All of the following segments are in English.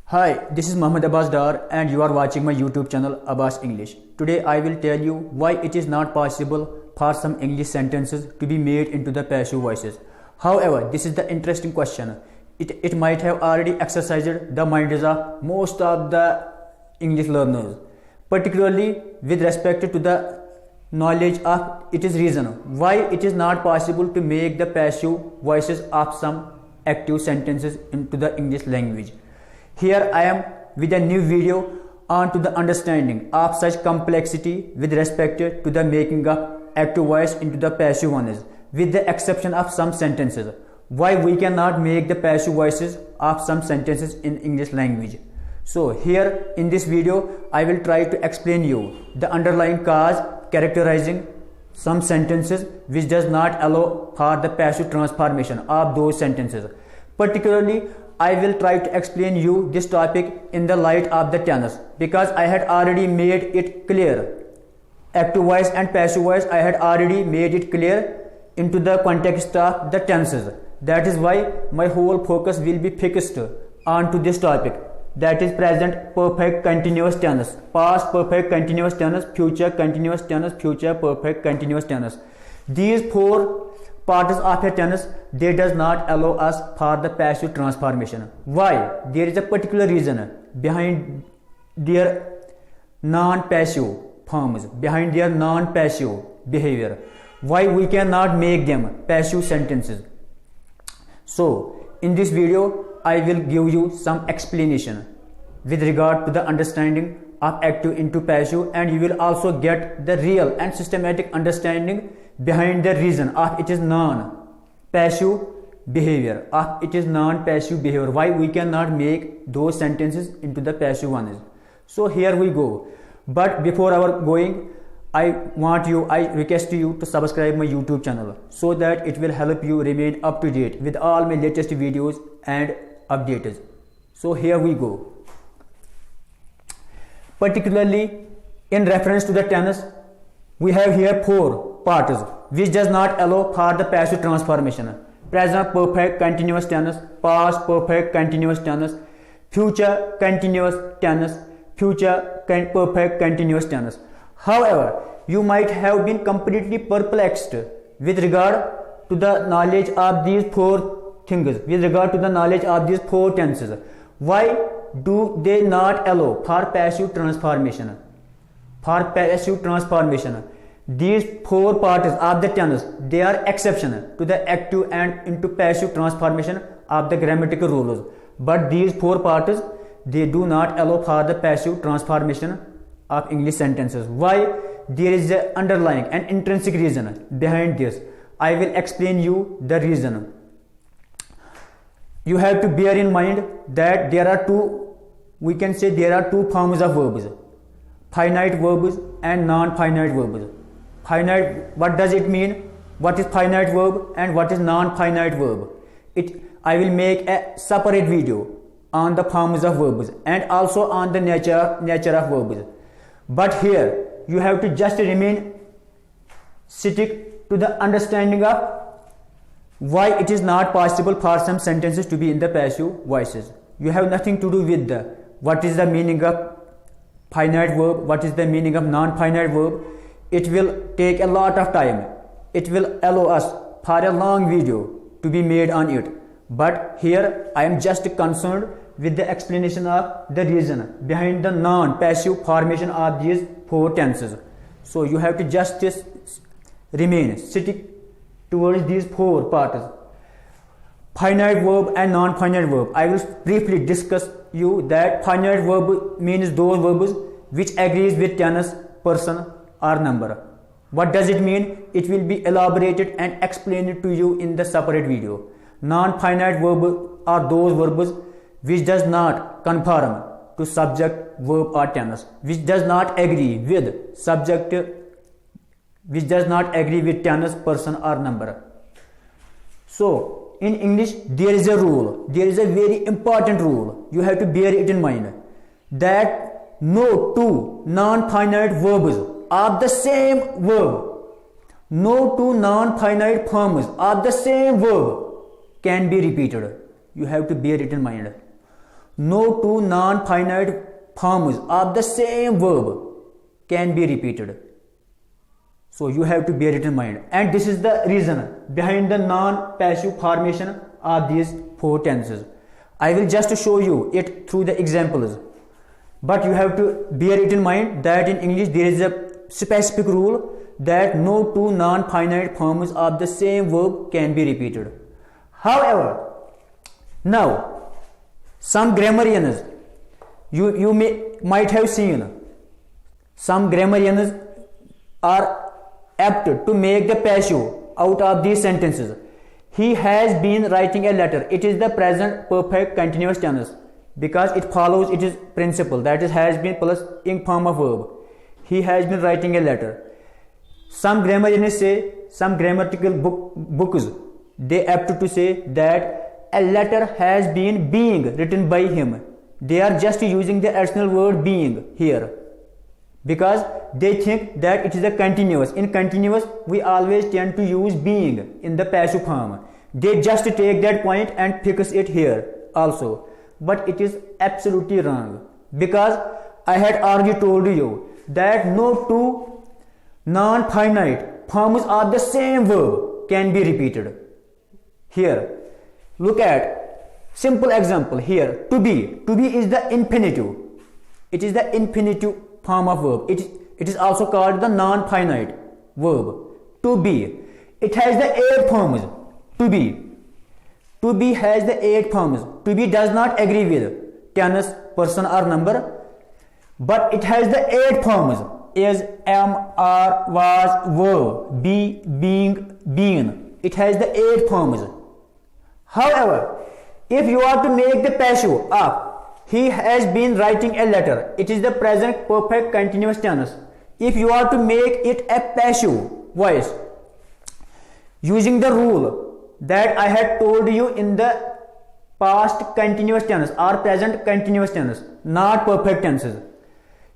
Hi, this is Mohd Abass Dar and you are watching my YouTube channel Abass English. Today I will tell you why it is not possible for some English sentences to be made into the passive voices. However, this is the interesting question. It might have already exercised the minds of most of the English learners, particularly with respect to the knowledge of its reason why it is not possible to make the passive voices of some active sentences into the English language. Here I am with a new video on to the understanding of such complexity with respect to the making of active voice into the passive ones, with the exception of some sentences. Why we cannot make the passive voices of some sentences in English language. So here in this video I will try to explain you the underlying cause characterizing some sentences which does not allow for the passive transformation of those sentences. Particularly I will try to explain you this topic in the light of the tense, because I had already made it clear. Active voice and passive voice, I had already made it clear into the context of the tenses. That is why my whole focus will be fixed onto this topic. That is present perfect continuous tense, past perfect continuous tense, future continuous tense, future perfect continuous tense. These four parts of a tense, they does not allow us for the passive transformation. Why? There is a particular reason behind their non-passive forms, behind their non-passive behavior. Why we cannot make them passive sentences. So in this video I will give you some explanation with regard to the understanding of active into passive, and you will also get the real and systematic understanding behind the reason of it is non-passive behavior, why we cannot make those sentences into the passive ones. So here we go. But before our going, I request you to subscribe my YouTube channel so that it will help you remain up to date with all my latest videos and updates. So here we go. Particularly in reference to the tense, we have here four parts which does not allow for the passive transformation. Present perfect continuous tense, past perfect continuous tense, future continuous tense, future perfect continuous tense. However, you might have been completely perplexed with regard to the knowledge of these four things, with regard to the knowledge of these four tenses. Why do they not allow for passive transformation? These four parts of the tense, they are exception to the active and into passive transformation of the grammatical rules. But these four parts, they do not allow for the passive transformation of English sentences. Why? There is an underlying and intrinsic reason behind this. I will explain you the reason. You have to bear in mind that there are two forms of verbs: finite verbs and non-finite verbs. Finite, what does it mean? What is finite verb and what is non-finite verb? I will make a separate video on the forms of verbs and also on the nature of verbs. But here you have to just stick to the understanding of why it is not possible for some sentences to be in the passive voices. You have nothing to do with what is the meaning of finite verb, what is the meaning of non-finite verb. It will take a lot of time. It will allow us for a long video to be made on it. But here I am just concerned with the explanation of the reason behind the non-passive formation of these four tenses. So you have to just stick towards these four parts: finite verb and non-finite verb. I will briefly discuss you that finite verb means those verbs which agrees with tense, person or number. What does it mean? It will be elaborated and explained to you in the separate video. Non-finite verb are those verbs which does not conform to subject, verb or tense, which does not agree with subject, which does not agree with tense, person or number. So in English there is a rule, there is a very important rule, you have to bear it in mind, that no two non-finite verbs of the same verb, no two non-finite forms of the same verb can be repeated. You have to bear it in mind. no two non-finite forms of the same verb can be repeated. So you have to bear it in mind. And this is the reason behind the non-passive formation of these four tenses. I will just show you it through the examples. But you have to bear it in mind that in English there is a specific rule that no two non-finite forms of the same verb can be repeated. However, now some grammarians, you might have seen, some grammarians are apt to make the passive out of these sentences. He has been writing a letter. It is the present perfect continuous tense because it follows its principle, that is has been plus ing form of verb. He has been writing a letter. Some grammarians say, some grammatical books, they apt to say that a letter has been being written by him. They are just using the additional word being here because they think that it is a continuous. In continuous, we always tend to use being in the passive form. They just take that point and fix it here also. But it is absolutely wrong because I had already told you that no two non-finite forms of the same verb can be repeated. Here, look at simple example here. To be is the infinitive. It is the infinitive form of verb. It is also called the non-finite verb. To be. It has the 8 forms. To be. To be has the 8 forms. To be does not agree with tense, person or number, but it has the 8 forms. Is, am, are, was, were, be, being, been. It has the 8 forms. However, if you are to make the passive of he has been writing a letter, it is the present perfect continuous tense. If you are to make it a passive voice, using the rule that I had told you in the past continuous tense or present continuous tense, not perfect tenses,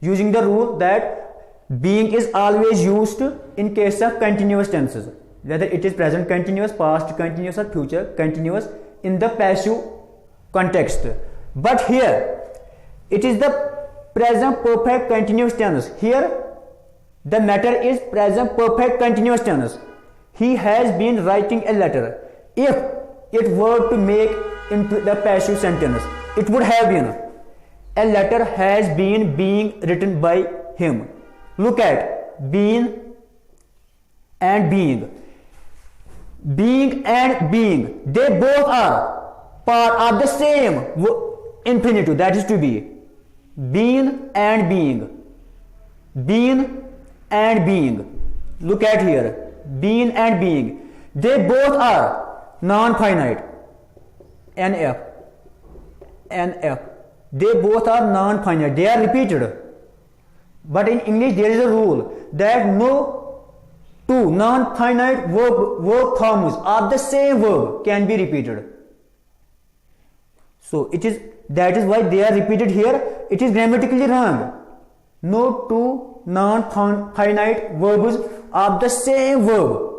using the rule that being is always used in case of continuous tenses, whether it is present continuous, past continuous or future continuous in the passive context. But here it is the present perfect continuous tense. Here the matter is present perfect continuous tense. He has been writing a letter. If it were to make into the passive sentence, it would have been a letter has been being written by him. Look at been and being. Being and being, they both are part of the same infinitive, that is to be. Been and being. Been and being. Look at here. Been and being. They both are non-finite. NF. NF. They both are non-finite. They are repeated. But in English there is a rule that no two non-finite verb forms of the same verb can be repeated. So that is why they are repeated here. It is grammatically wrong. No two non-finite verbs of the same verb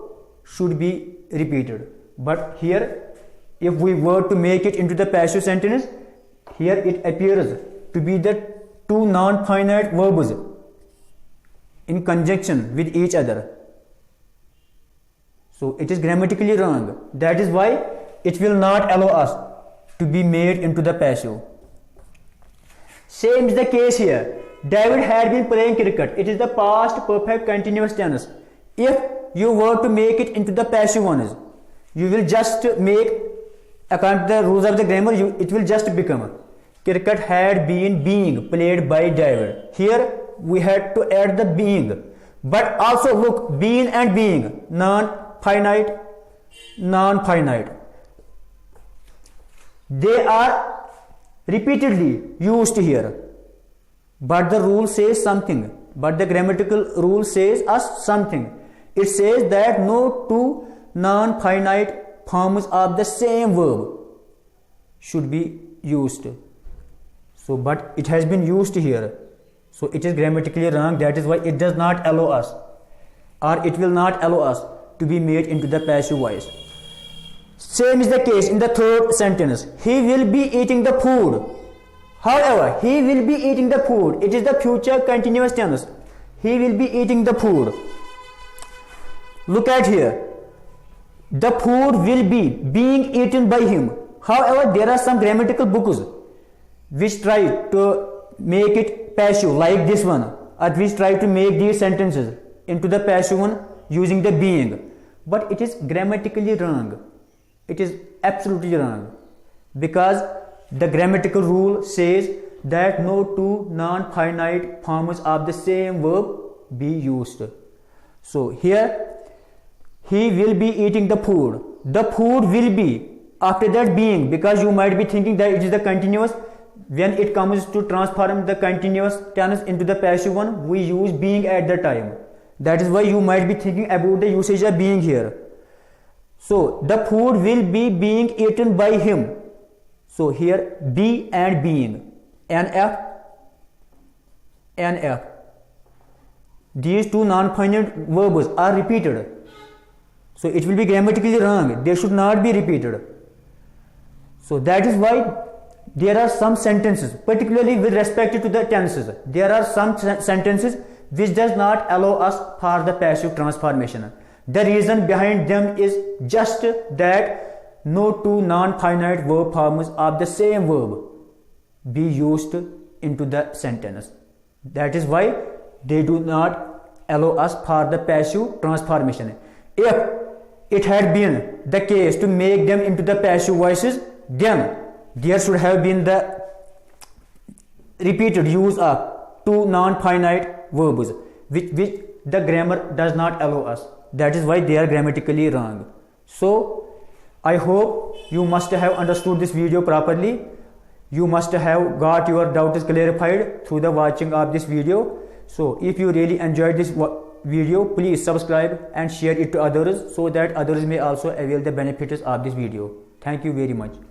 should be repeated. But here, if we were to make it into the passive sentence, here it appears to be the two non-finite verbs in conjunction with each other. So it is grammatically wrong. That is why it will not allow us to be made into the passive. Same is the case here. David had been playing cricket. It is the past perfect continuous tense. If you were to make it into the passive ones, you will just make, according to the rules of the grammar, it will just become cricket had been being played by David. Here we had to add the being. But also look, being and being, non-finite. They are repeatedly used here. But the rule says something. But the grammatical rule says us something. It says that no two non-finite forms of the same verb should be used. So, but it has been used here. So it is grammatically wrong. That is why it does not allow us, or it will not allow us to be made into the passive voice. Same is the case in the third sentence. He will be eating the food However, he will be eating the food. It is the future continuous tense. He will be eating the food. Look at here. The food will be being eaten by him. However, there are some grammatical books which try to make it passive like this one, or which try to make these sentences into the passive one using the being. But it is grammatically wrong. It is absolutely wrong, because the grammatical rule says that no two non-finite forms of the same verb be used. So here, he will be eating the food. The food will be, after that being, because you might be thinking that it is the continuous. When it comes to transform the continuous tense into the passive one, we use being at the time. That is why you might be thinking about the usage of being here. So the food will be being eaten by him. So here be and being, NF. These two non-finite verbs are repeated. So it will be grammatically wrong. They should not be repeated. So that is why there are some sentences, particularly with respect to the tenses, there are some sentences which does not allow us for the passive transformation. The reason behind them is just that no two non-finite verb forms of the same verb be used into the sentence. That is why they do not allow us for the passive transformation. If it had been the case to make them into the passive voices, then there should have been the repeated use of two non-finite verbs, which the grammar does not allow us. That is why they are grammatically wrong. So I hope you must have understood this video properly. You must have got your doubts clarified through the watching of this video. So if you really enjoyed this video, please subscribe and share it to others, so that others may also avail the benefits of this video. Thank you very much.